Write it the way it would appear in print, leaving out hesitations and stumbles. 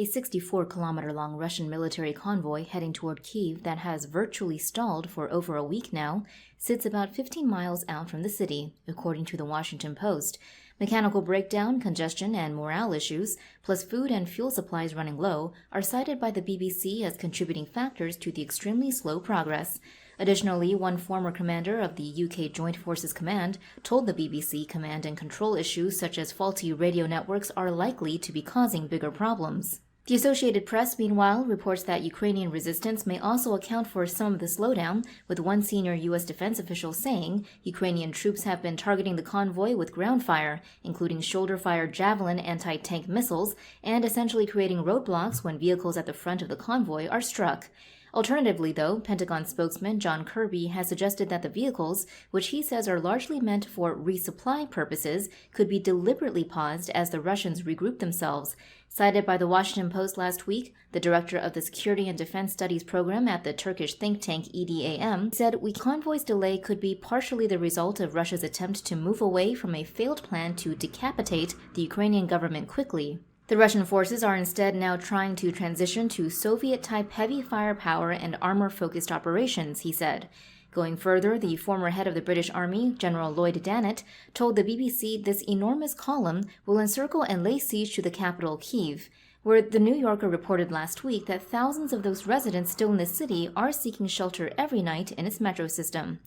A 64-kilometer-long Russian military convoy heading toward Kyiv that has virtually stalled for over a week now sits about 15 miles out from the city, according to the Washington Post. Mechanical breakdown, congestion, and morale issues, plus food and fuel supplies running low, are cited by the BBC as contributing factors to the extremely slow progress. Additionally, one former commander of the UK Joint Forces Command told the BBC command and control issues such as faulty radio networks are likely to be causing bigger problems. The Associated Press, meanwhile, reports that Ukrainian resistance may also account for some of the slowdown, with one senior U.S. defense official saying Ukrainian troops have been targeting the convoy with ground fire, including shoulder-fire Javelin anti-tank missiles, and essentially creating roadblocks when vehicles at the front of the convoy are struck. Alternatively, though, Pentagon spokesman John Kirby has suggested that the vehicles, which he says are largely meant for resupply purposes, could be deliberately paused as the Russians regroup themselves. Cited by the Washington Post last week, the director of the Security and Defense Studies program at the Turkish think tank EDAM said convoy's delay could be partially the result of Russia's attempt to move away from a failed plan to decapitate the Ukrainian government quickly. The Russian forces are instead now trying to transition to Soviet-type heavy firepower and armor-focused operations, he said. Going further, the former head of the British Army, General Lloyd Dannett, told the BBC this enormous column will encircle and lay siege to the capital, Kyiv, where the New Yorker reported last week that thousands of those residents still in the city are seeking shelter every night in its metro system.